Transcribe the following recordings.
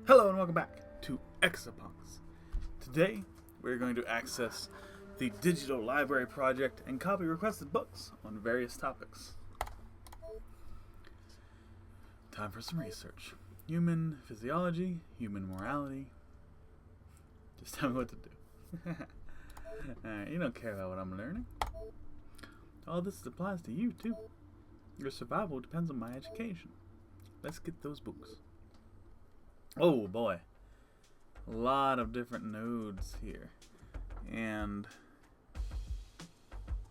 Hello and welcome back to EXAPUNKS. Today we're going to access the digital library project and copy requested books on various topics. Time for some research. Human physiology, human morality. Just tell me what to do. Alright, you don't care about what I'm learning. All this applies to you too. Your survival depends on my education. Let's get those books. Oh boy, a lot of different nodes here, and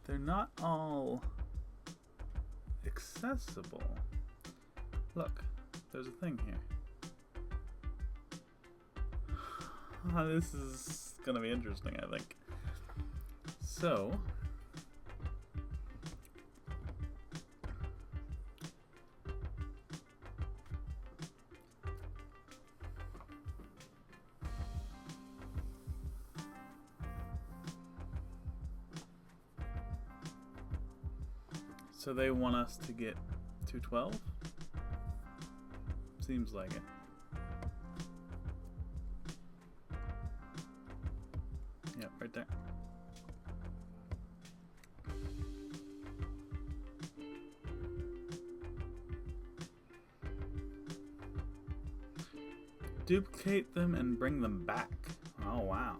they're not all accessible. Look, there's a thing here. This is gonna be interesting, I think. So, they want us to get 212? Seems like it. Yep, right there. Duplicate them and bring them back. Oh, wow.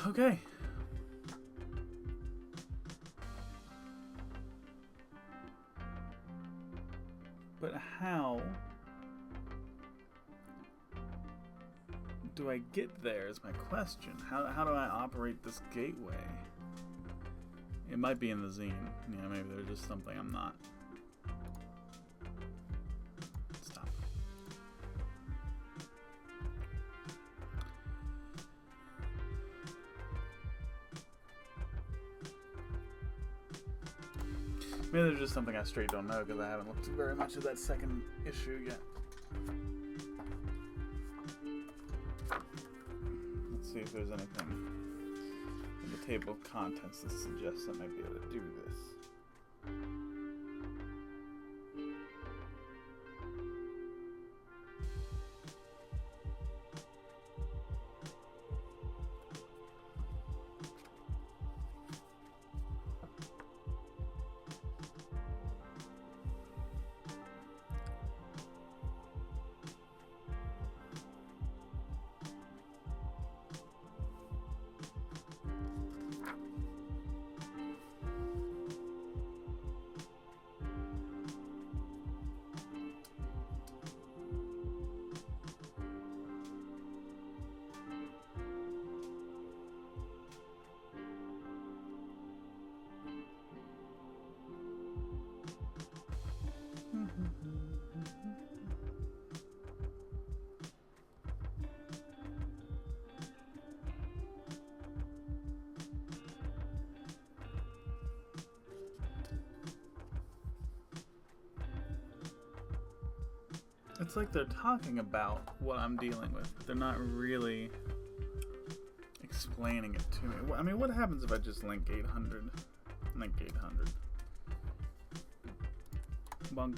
Okay. But how do I get there is my question. How do I operate this gateway? It might be in the zine. You know, maybe there's just something I'm not. Stop. Maybe there's just something I straight don't know because I haven't looked very much at that second issue yet. Let's see if there's anything in the table of contents that suggests I might be able to do this. It's like they're talking about what I'm dealing with, but they're not really explaining it to me. I mean, what happens if I just link 800? Link 800. Bunk,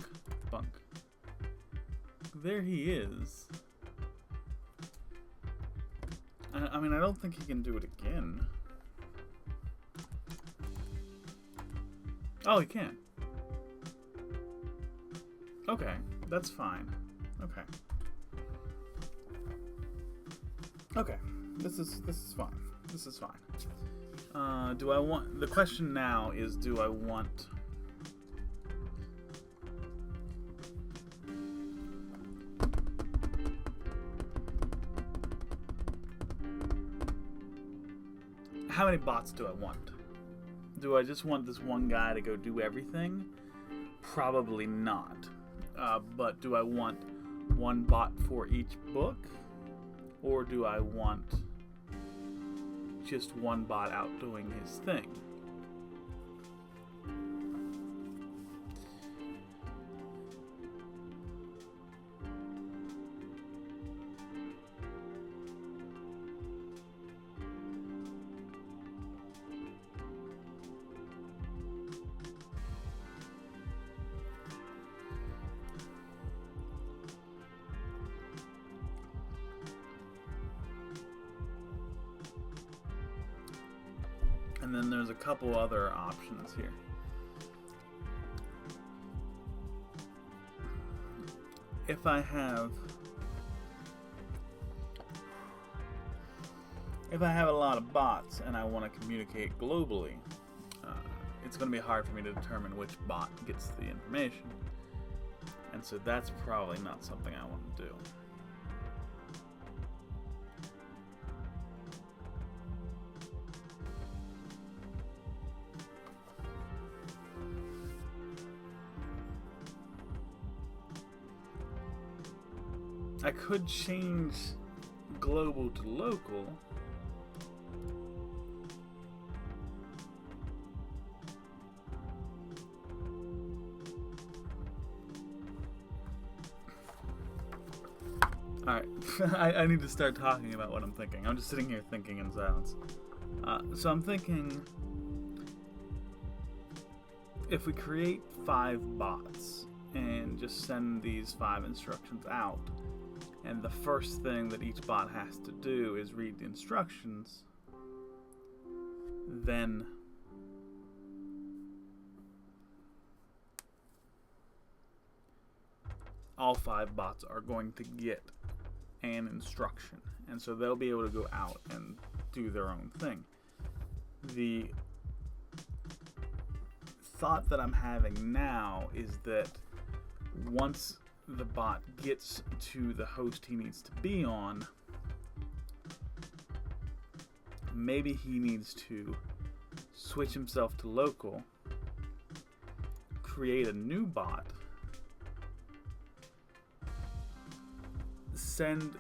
bunk. There he is. I mean, I don't think he can do it again. Oh, he can. Okay, that's fine. Okay. Okay. This is fine. This is fine. Do I want... The question now is, do I want... How many bots do I want? Do I just want this one guy to go do everything? Probably not. But do I want one bot for each book? Or do I want just one bot out doing his thing? And then there's a couple other options here. If I have a lot of bots and I want to communicate globally, it's going to be hard for me to determine which bot gets the information. And so that's probably not something I want to do. I could change global to local. Alright, I need to start talking about what I'm thinking. I'm just sitting here thinking in silence. So I'm thinking, if we create 5 bots and just send these 5 instructions out, and the first thing that each bot has to do is read the instructions, then all 5 bots are going to get an instruction, and so they'll be able to go out and do their own thing. The thought that I'm having now is that once the bot gets to the host he needs to be on, maybe he needs to switch himself to local, create a new bot, send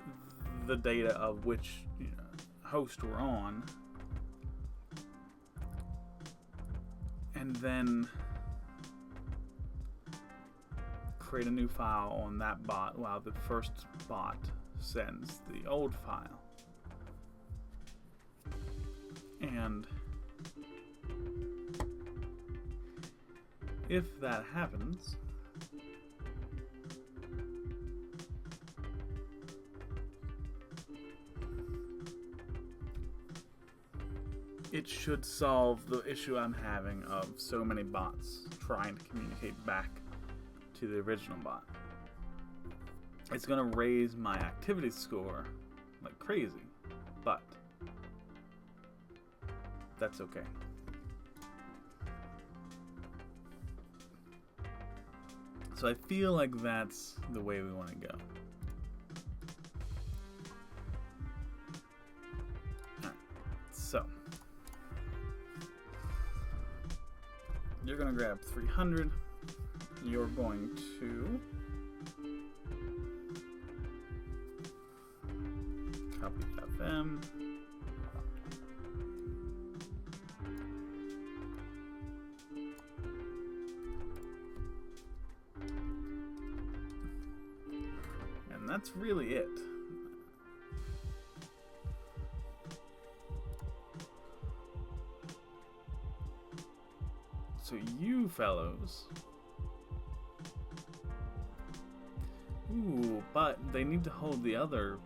the data of which host we're on, and then create a new file on that bot while the first bot sends the old file. And if that happens, it should solve the issue I'm having of so many bots trying to communicate back to the original bot. It's going to raise my activity score like crazy, but that's okay. So I feel like that's the way we want to go. Alright, so you're going to grab 300. You're going to copy FM. And that's really it. So you fellows, ooh, but they need to hold the other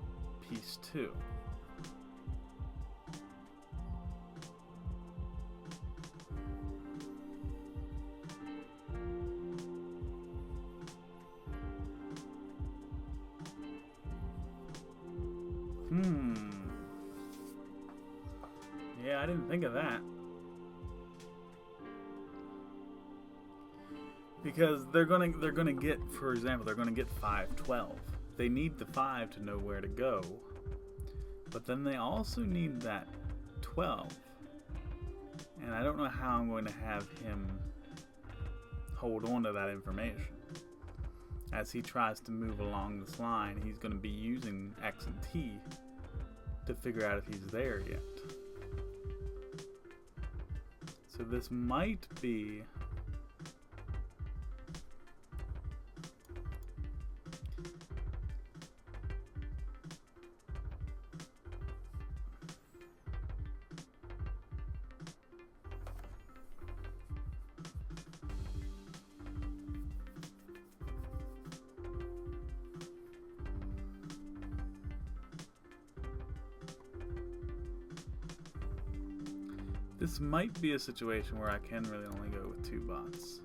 piece too. Yeah, I didn't think of that. Because they're gonna get, for example, they're gonna get 512. They need the 5 to know where to go, but then they also need that 12. And I don't know how I'm going to have him hold on to that information. As he tries to move along this line, he's going to be using X and T to figure out if he's there yet. So this might be This might be a situation where I can really only go with 2 bots.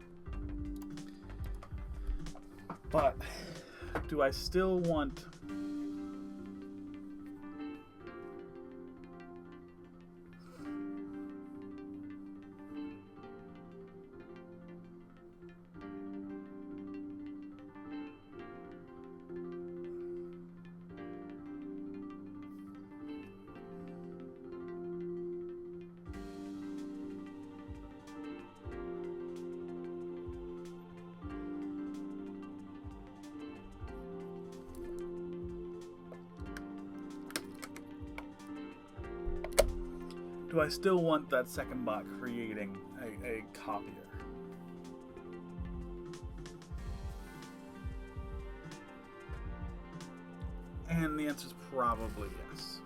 But do I still want... Do I still want that second bot creating a copier? And the answer is probably yes.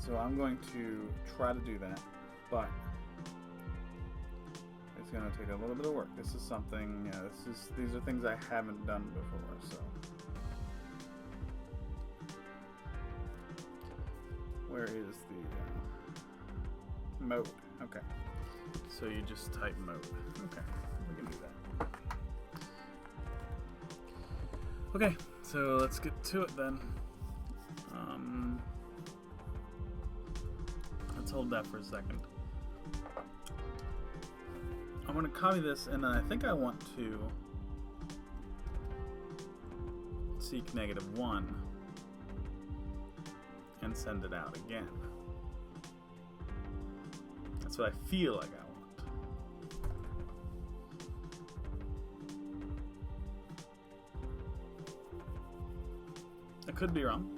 So I'm going to try to do that, but it's going to take a little bit of work. This is something, these are things I haven't done before, so. Where is the mode? Okay. So you just type mode. Okay, we can do that. Okay, so let's get to it then. Let's hold that for a second. I'm going to copy this, and then I think I want to seek -1 and send it out again. That's what I feel like I want. I could be wrong.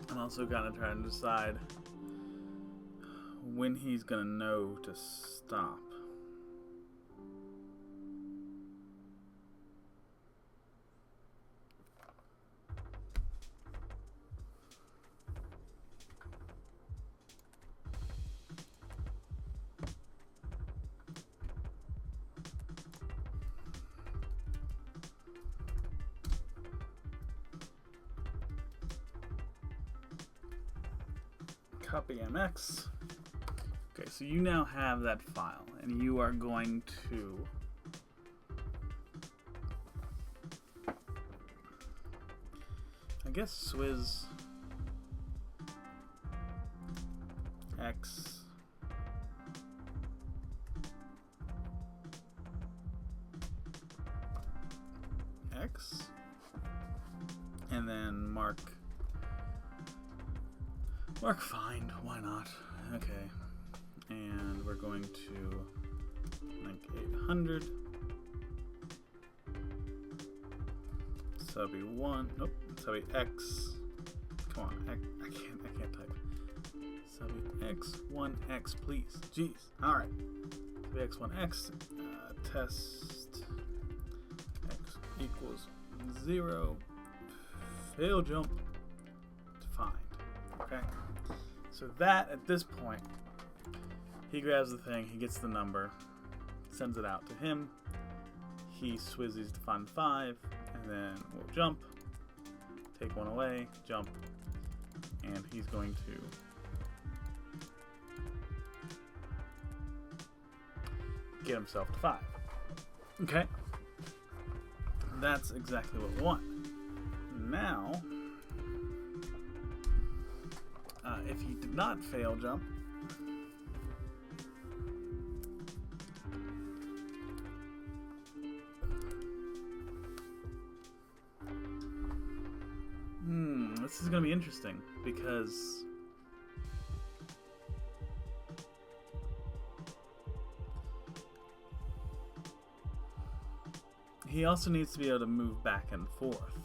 I'm also kind of trying to decide when he's gonna know to stop. Copy MX. Okay, so you now have that file, and you are going to I guess Swizz X and then mark find, why not? Okay. And we're going to make 800 subby 1. Nope, subby X. Come on, I can't type. Subby X1X, please. Jeez. All right. Subby X1X. Test X equals 0. Fail jump to find. Okay. So that at this point, he grabs the thing, he gets the number, sends it out to him. He swizzies to find 5, and then we'll jump, take 1 away, jump, and he's going to get himself to 5. Okay. That's exactly what we want. Now, if he did not fail jump, this is going to be interesting because he also needs to be able to move back and forth.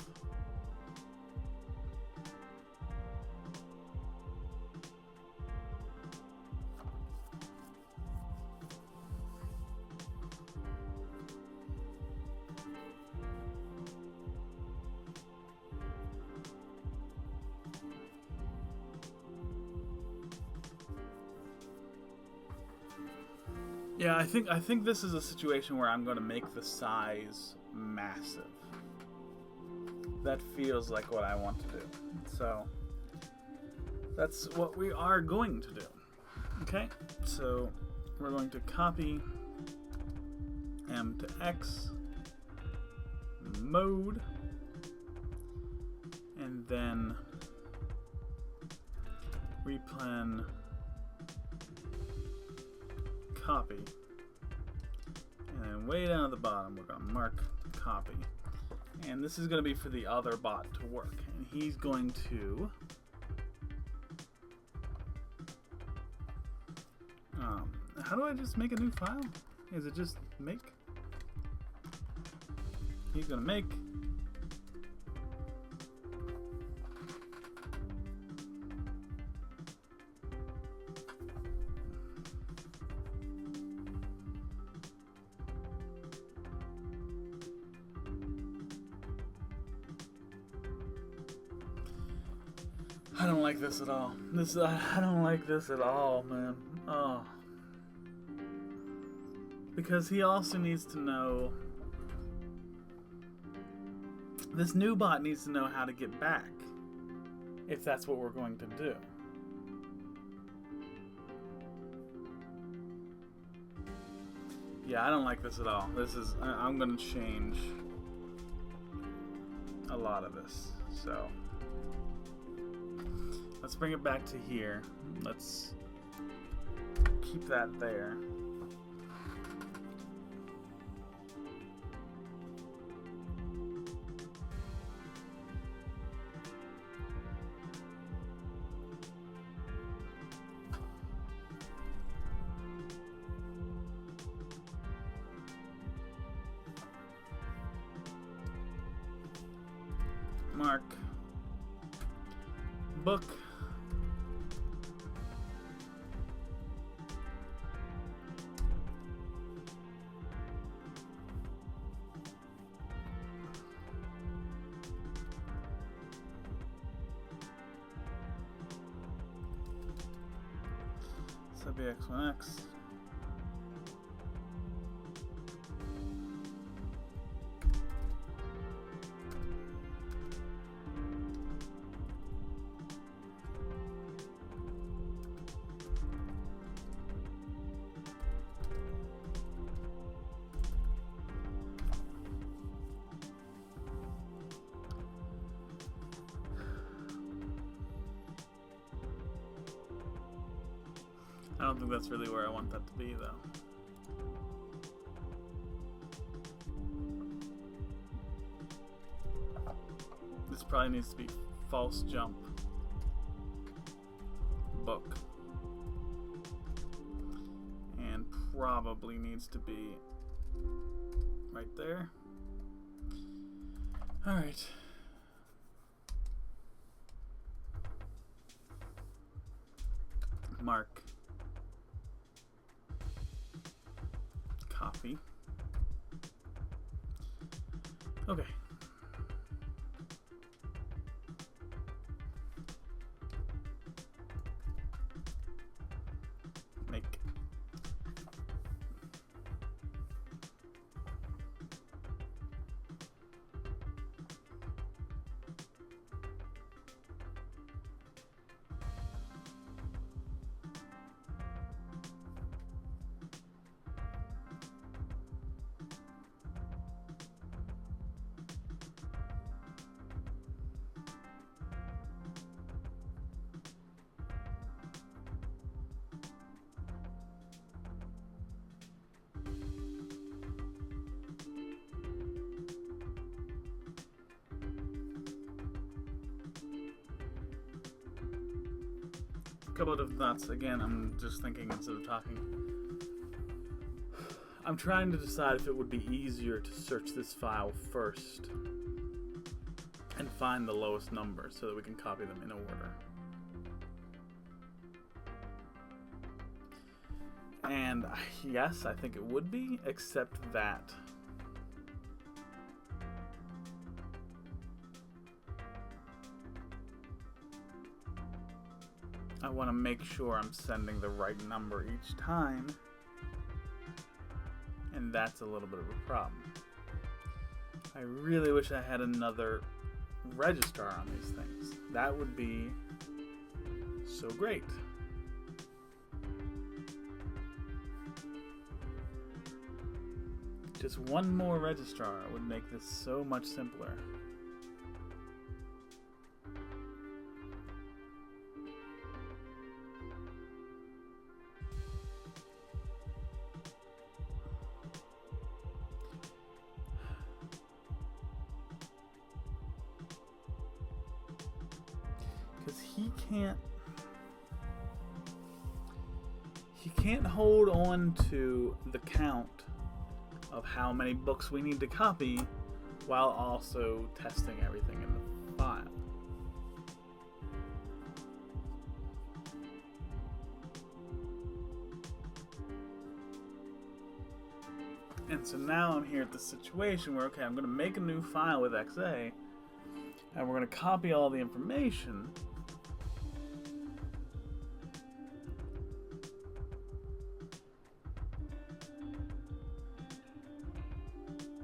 Yeah, I think this is a situation where I'm going to make the size massive. That feels like what I want to do. So that's what we are going to do. Okay, so we're going to copy M to X mode, and then replan copy, and then way down at the bottom we're going to mark copy, and this is going to be for the other bot to work, and he's going to how do I just make a new file? Is it just make? He's gonna make. I don't like this at all. I don't like this at all, man. Oh. Because he also needs to know, this new bot needs to know how to get back, if that's what we're going to do. Yeah, I don't like this at all. I'm going to change a lot of this. So, let's bring it back to here. Let's keep that there. Mark book sub x1x I don't think that's really where I want that to be, though. This probably needs to be false jump book, and probably needs to be right there. All right. Mark copy. Okay. Make. Couple of thoughts. Again, I'm just thinking instead of talking. I'm trying to decide if it would be easier to search this file first and find the lowest number so that we can copy them in order. And yes, I think it would be, except that I want to make sure I'm sending the right number each time. And that's a little bit of a problem. I really wish I had another registrar on these things. That would be so great. Just one more registrar would make this so much simpler. Because he can't hold on to the count of how many books we need to copy while also testing everything in the file. And so now I'm here at the situation where, okay, I'm going to make a new file with XA, and we're going to copy all the information.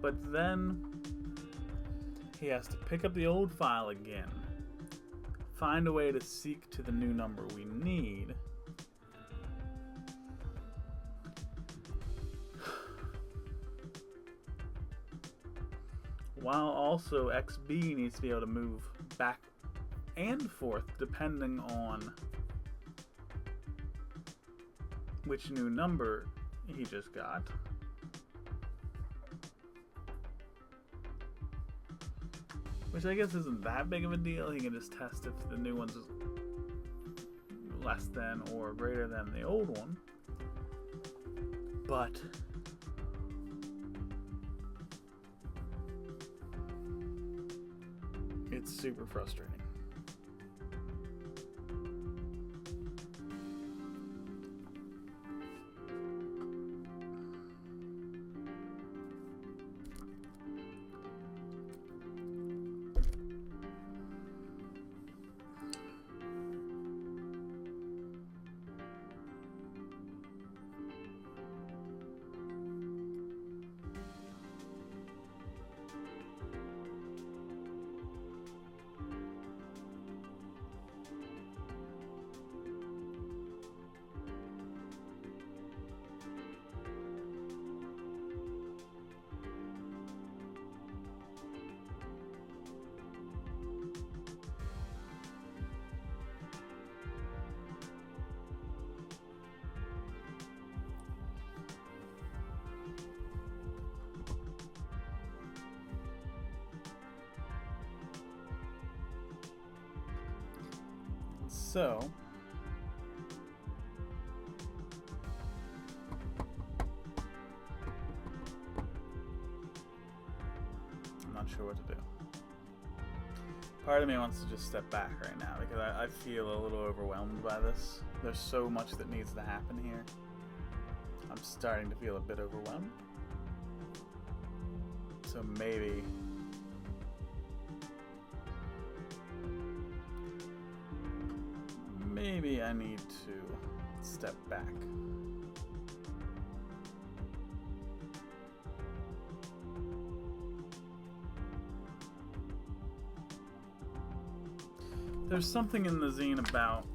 But then he has to pick up the old file again, find a way to seek to the new number we need, while also XB needs to be able to move back and forth depending on which new number he just got. Which I guess isn't that big of a deal. He can just test if the new one's less than or greater than the old one. But it's super frustrating. So, I'm not sure what to do. Part of me wants to just step back right now because I feel a little overwhelmed by this. There's so much that needs to happen here. I'm starting to feel a bit overwhelmed. So maybe I need to step back. There's something in the zine about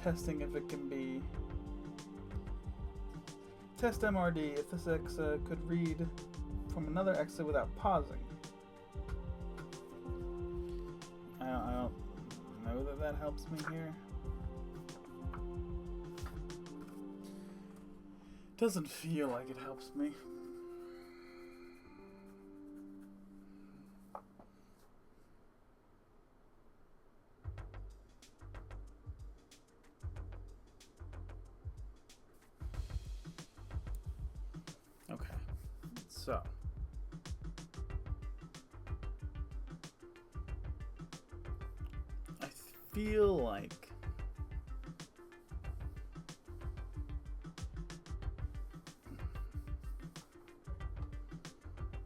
testing if it can be test MRD if this EXA could read from another EXA without pausing. I don't know that that helps me here. Doesn't feel like it helps me. Okay, so I feel like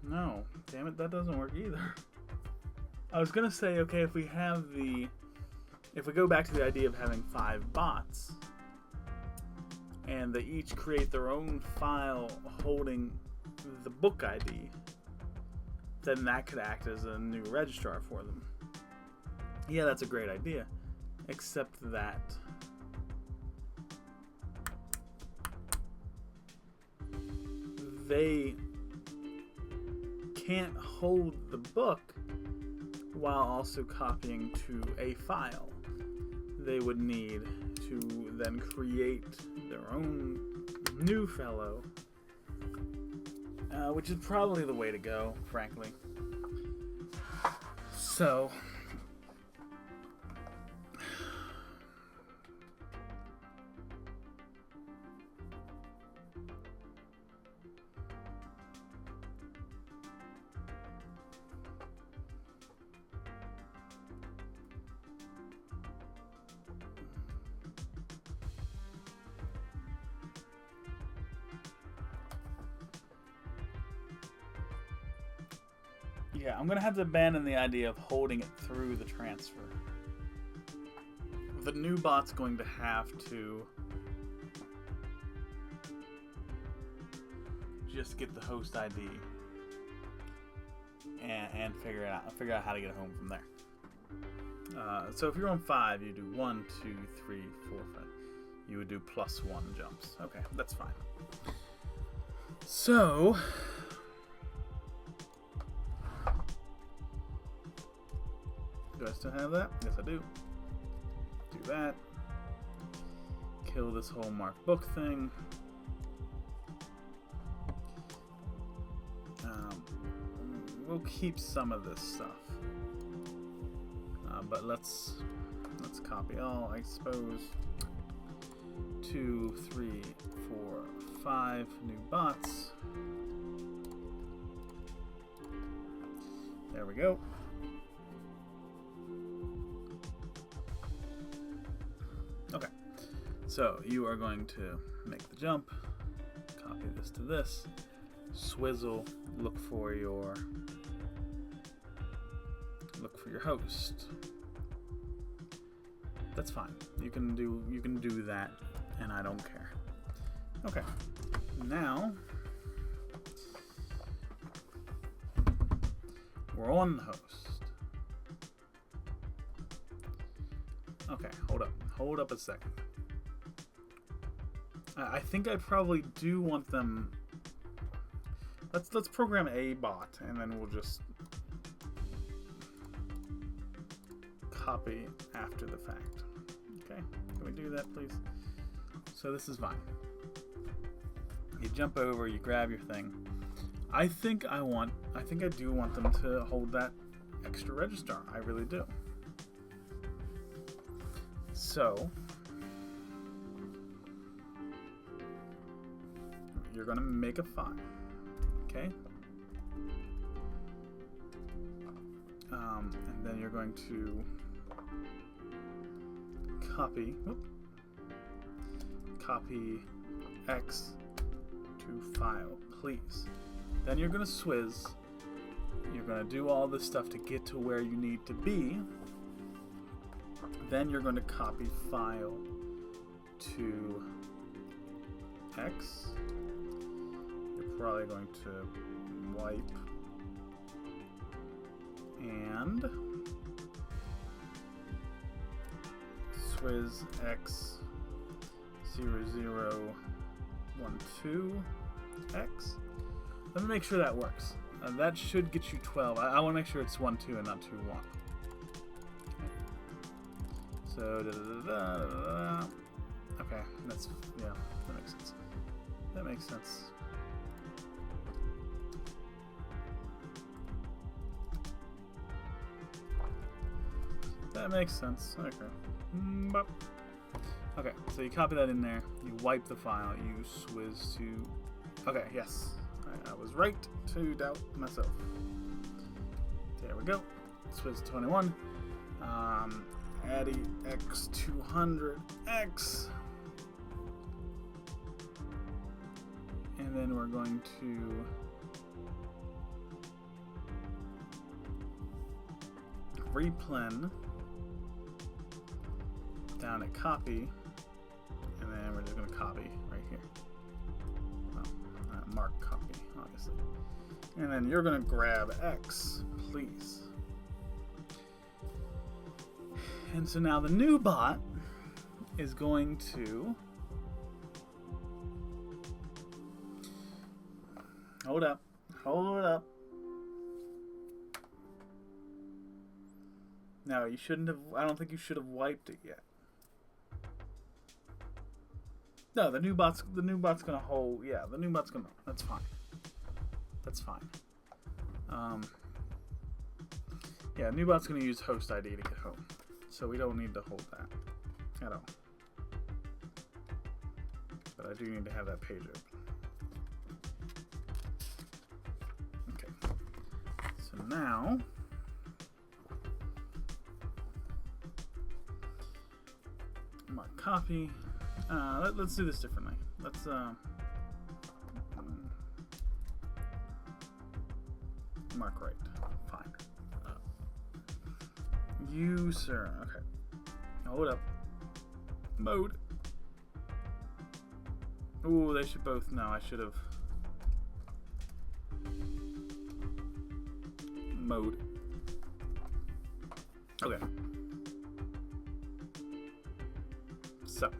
no, damn it, that doesn't work either. I was gonna say, okay, if we go back to the idea of having 5 bots, and and they each create their own file holding the book ID, then that could act as a new registrar for them. Yeah, that's a great idea, except that they can't hold the book while also copying to a file. They would need to then create their own new fellow, which is probably the way to go, frankly. So, yeah, I'm gonna have to abandon the idea of holding it through the transfer. The new bot's going to have to just get the host ID and figure out how to get home from there. So if you're on 5, you do 1, 2, 3, 4, 5. You would do +1 jumps. Okay, that's fine. So do I still have that? Yes, I do. Do that. Kill this whole marked book thing. We'll keep some of this stuff, but let's copy all. I suppose 2, 3, 4, 5 new bots. There we go. Okay, so you are going to make the jump, copy this to this, swizzle, look for your host. That's fine. You can do that, and I don't care. Okay, now we're on the host. Okay, hold up a second. I think I probably do want them. Let's program a bot, and then we'll just copy after the fact. Okay, can we do that, please? So this is fine. You jump over, you grab your thing. I think I do want them to hold that extra registrar. I really do. So you're going to make a file, okay? And then you're going to copy X to file, please. Then you're going to swizz. You're going to do all this stuff to get to where you need to be. Then you're going to copy file to X. You're probably going to wipe and swizz X 0012 X. Let me make sure that works. That should get you 12. I want to make sure it's 1, 2 and not 2, 1. So, okay, yeah, that makes sense. That makes sense. That makes sense. Okay. Okay, so you copy that in there. You wipe the file. You swizz to. Okay, yes, I was right to doubt myself. There we go. Swizz 21. Addy X200X. And then we're going to replen down at copy, and then we're just going to copy right here. Well, mark copy, obviously. And then you're going to grab X, please. And so now the new bot is going to hold up. No, you shouldn't have. I don't think you should have wiped it yet. No, the new bot's gonna hold. Yeah, the new bot's gonna. That's fine. That's fine. Yeah, new bot's gonna use host ID to get home, so we don't need to hold that at all. But I do need to have that page open. Okay. So now, mark copy. Let's do this differently. Let's mark right. Fine. User. Okay. Hold up. Mode. Ooh, they should both know. I should have. Mode. Okay. So.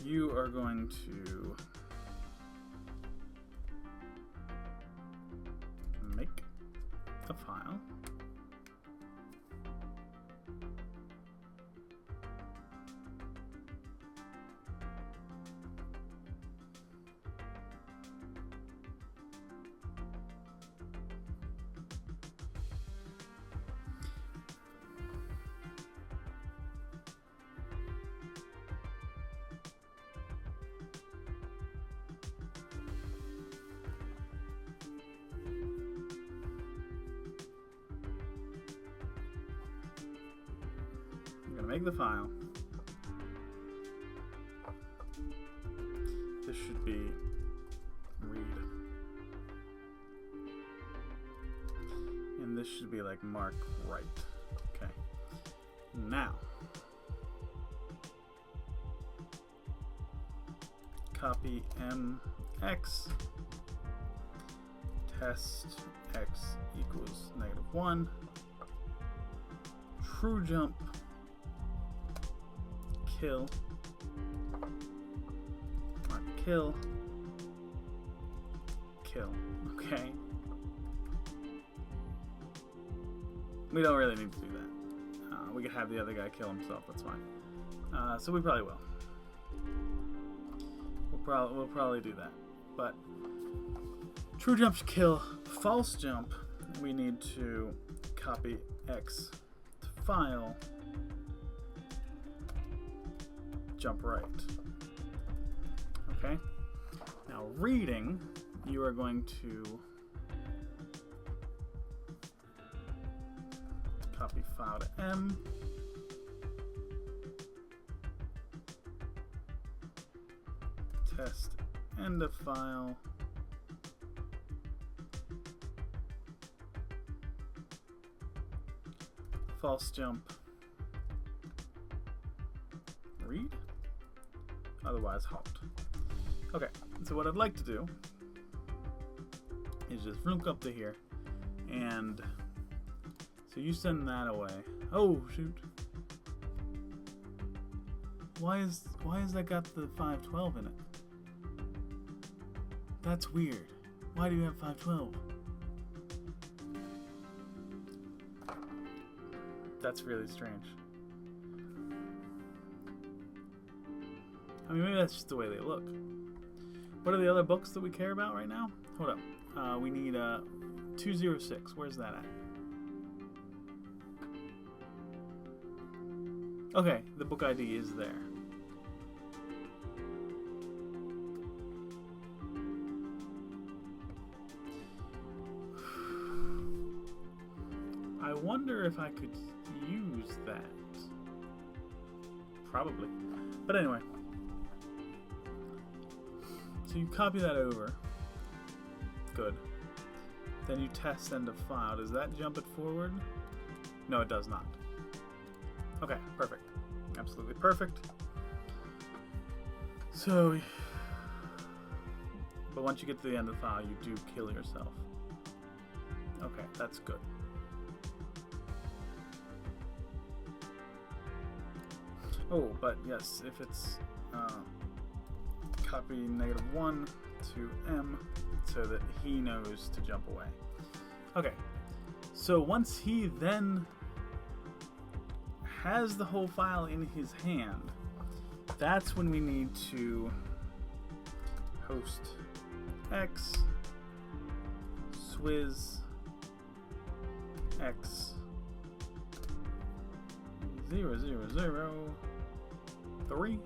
You are going to make a file. Make the file. This should be read. And this should be like mark right. Okay. Now, copy MX, test X equals -1, true jump, kill, mark kill, okay. We don't really need to do that. We could have the other guy kill himself, that's fine. So we probably will. We'll probably do that. But true jump's kill, false jump, we need to copy X to file, jump right. Okay. Now reading, you are going to copy file to M, test end of file, false jump, read, otherwise halt. Okay, so what I'd like to do is just look up to here, and so you send that away. Oh shoot! Why is that got the 512 in it? That's weird. Why do you have 512? That's really strange. I mean, maybe that's just the way they look. What are the other books that we care about right now? Hold up. We need 206. Where's that at? Okay, the book ID is there. I wonder if I could use that. Probably. But anyway. So you copy that over. Good. Then you test end of file. Does that jump it forward? No, it does not. Okay, perfect. Absolutely perfect. So, but once you get to the end of the file, you do kill yourself. Okay, that's good. Oh, but yes, if it's copy -1 to M so that he knows to jump away. Okay, so once he then has the whole file in his hand, that's when we need to host X Swizz X 0003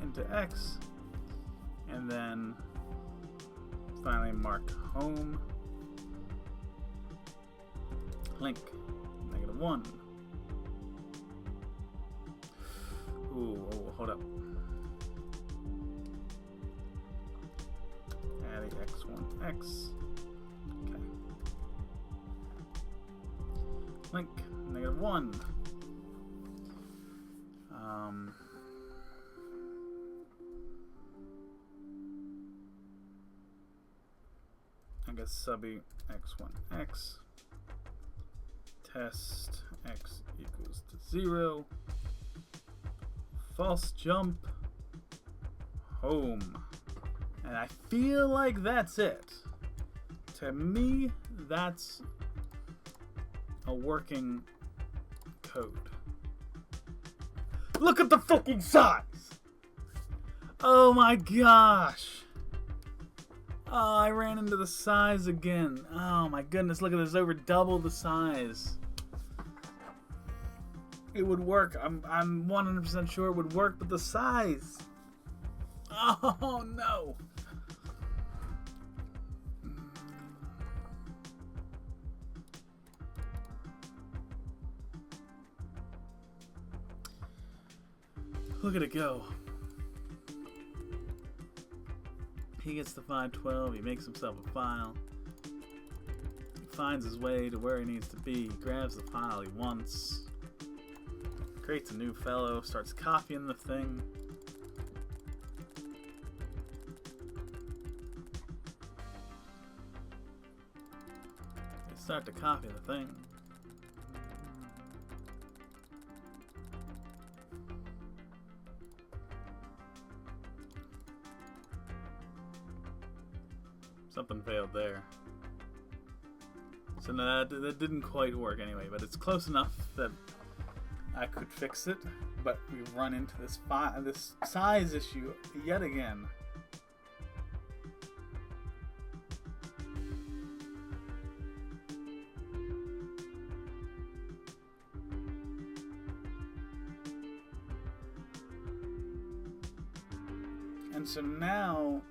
into X, and then finally mark home link -1. Ooh, oh, hold up. Adding X1X. Okay. Link -1. I guess subby X1X. Test X equals to 0. False jump. Home. And I feel like that's it. To me, that's a working code. Look at the fucking size! Oh my gosh! Oh, I ran into the size again. Oh my goodness, look at this, over double the size. It would work. I'm 100% sure it would work, but the size. Oh no. Look at it go. He gets the 512, he makes himself a file. He finds his way to where he needs to be, he grabs the file he wants, creates a new fellow, starts copying the thing. They start to copy the thing. Something failed there. So no, that didn't quite work anyway, but it's close enough that I could fix it. But we run into this size issue yet again. And so now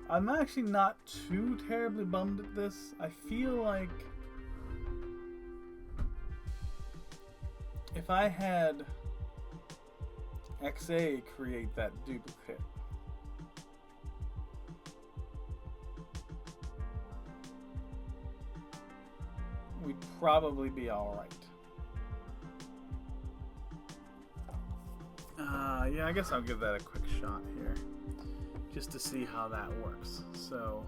I'm actually not too terribly bummed at this. I feel like if I had XA create that duplicate, we'd probably be alright. Yeah, I guess I'll give that a quick shot here, just to see how that works. So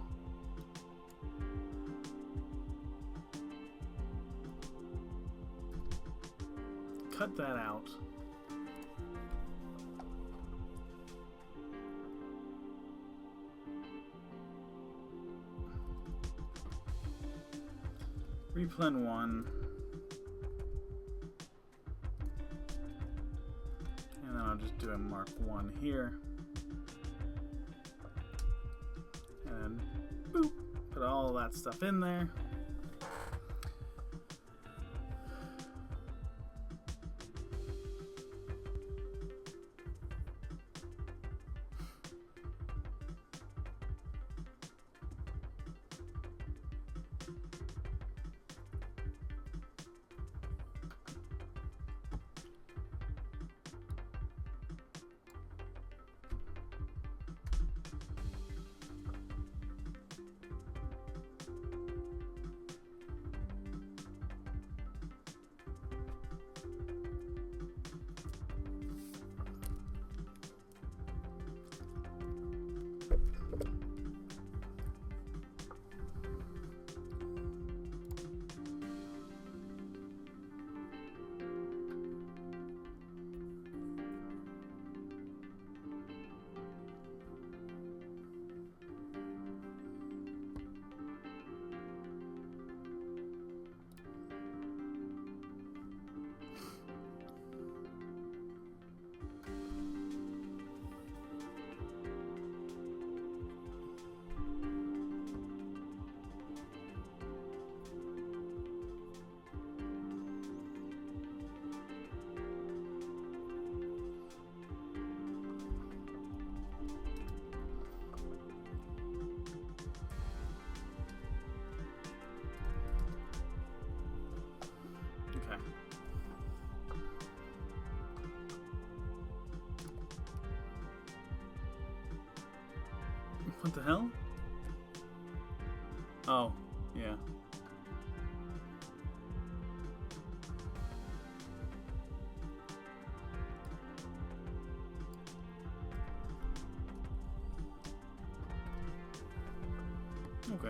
cut that out. Replen 1. And then I'll just do a mark 1 here. And boop, put all that stuff in there. What the hell? Oh, yeah. Okay.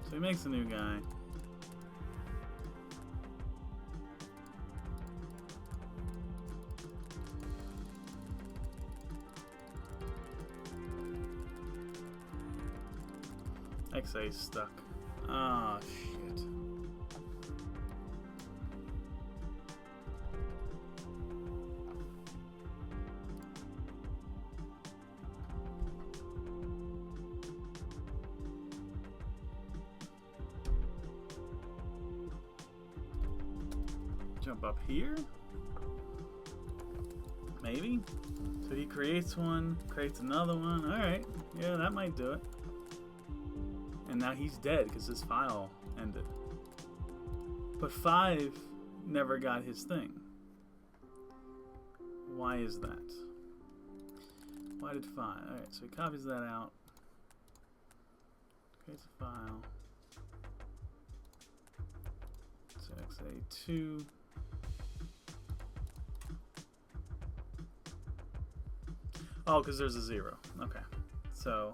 So he makes a new guy. XA's stuck. Ah, shit. Jump up here? Maybe? So he creates one, creates another one. Alright, yeah, that might do it. And now he's dead because his file ended. But 5 never got his thing. Why is that? Why did 5? Alright, so he copies that out. Creates a file. So XA2. Oh, because there's a 0. Okay. So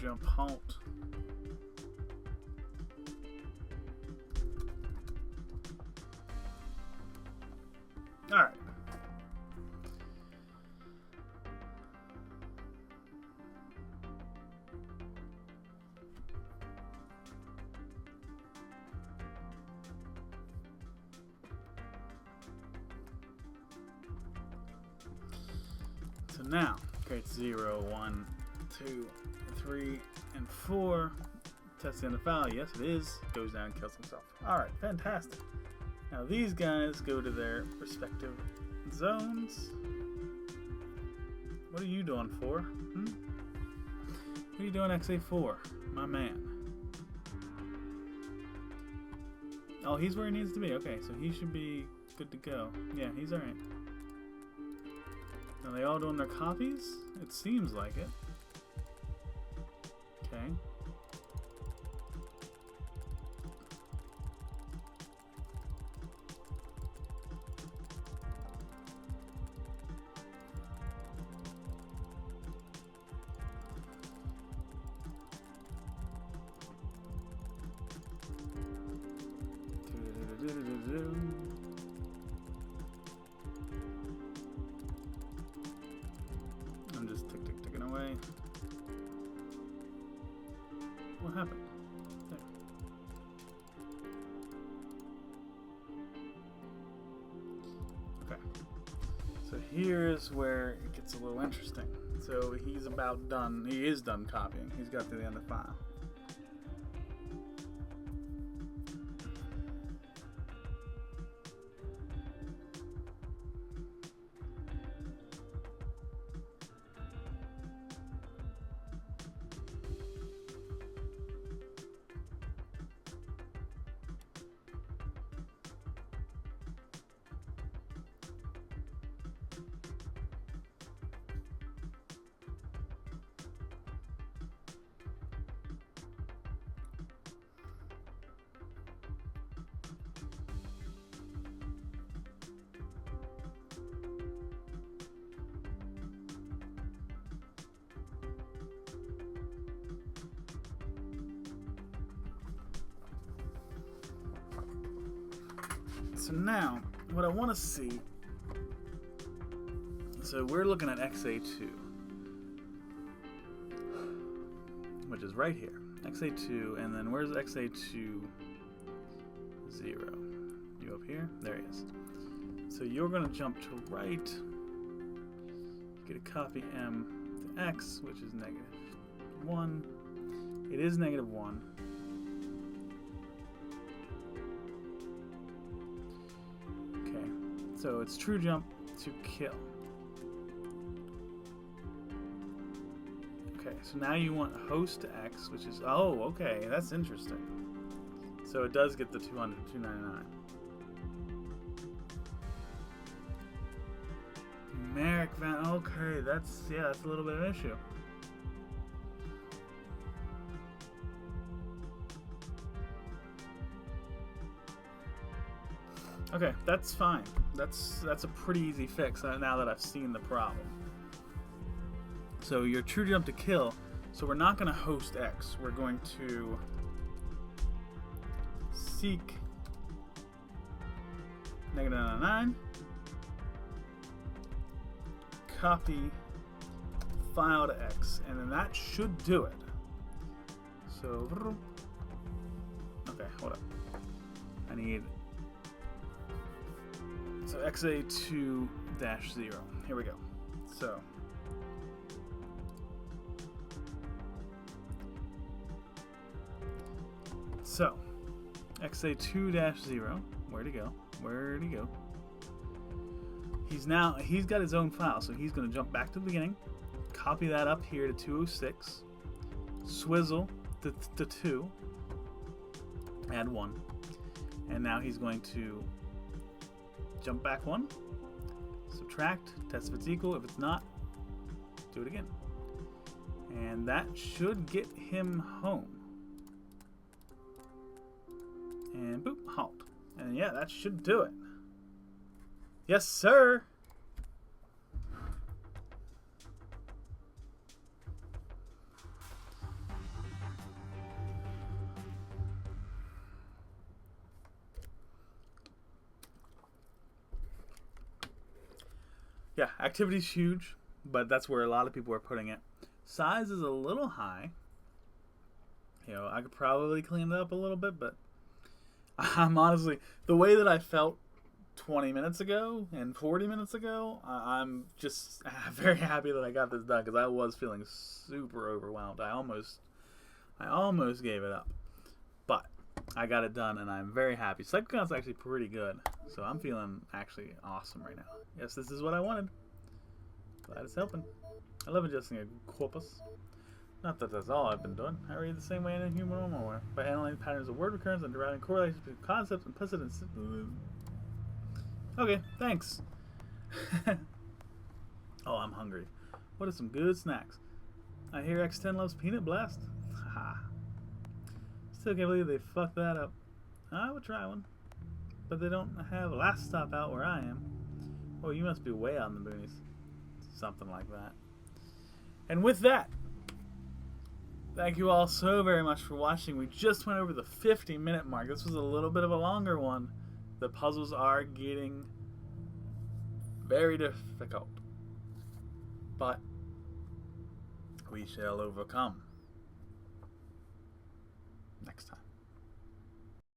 jump halt. All right. So now, create 0, 1, 2, 3, and 4. Test the end of file. Yes, it is. Goes down and kills himself. Alright, fantastic. Now these guys go to their respective zones. What are you doing, 4? What are you doing, XA4? My man. Oh, he's where he needs to be. Okay, so he should be good to go. Yeah, he's alright. Are they all doing their copies? It seems like it. Okay. I'm just ticking away. What happened? There. Okay. So here's where it gets a little interesting. So he's about done. He is done copying. He's got to the end of the file. so now, what I want to see, so we're looking at XA2, which is right here. XA2, and then where's XA2 0? You up here? There he is. So you're going to jump to right, get a copy M to X, which is -1. It is -1. Okay, so it's true jump to kill. Okay, so now you want host to X, which is, oh, okay, that's interesting. So it does get the 200, 299. Numeric van, okay, that's a little bit of an issue. Okay, that's fine. That's a pretty easy fix now that I've seen the problem. So your true jump to kill, so we're not going to host X. We're going to seek -99, copy file to X, and then that should do it. So, okay, hold up. I need, so XA2-0. Here we go. So XA2-0, where'd he go? Where'd he go? He's got his own file, so he's going to jump back to the beginning, copy that up here to 206, swizzle to 2, add 1, and now he's going to jump back 1, subtract, test if it's equal. If it's not, do it again. And that should get him home. And boop, halt. And yeah, that should do it. Yes, sir. Yeah, activity's huge, but that's where a lot of people are putting it. Size is a little high. You know, I could probably clean it up a little bit, but I'm honestly, the way that I felt 20 minutes ago and 40 minutes ago, I'm just very happy that I got this done, because I was feeling super overwhelmed. I almost gave it up, but I got it done, and I'm very happy. Psychocon's actually pretty good, so I'm feeling actually awesome right now. Yes, this is what I wanted. Glad it's helping. I love adjusting a corpus. Not that that's all I've been doing. I read the same way in a human normal way, by analyzing patterns of word recurrence and deriving correlations between concepts and precedents. Okay, thanks. Oh, I'm hungry. What are some good snacks? I hear X10 loves Peanut Blast. Haha. Still can't believe they fucked that up. I would try one, but they don't have Last Stop out where I am. Oh, you must be way out in the boonies. Something like that. And with that, thank you all so very much for watching. We just went over the 50-minute mark. This was a little bit of a longer one. The puzzles are getting very difficult, but we shall overcome next time.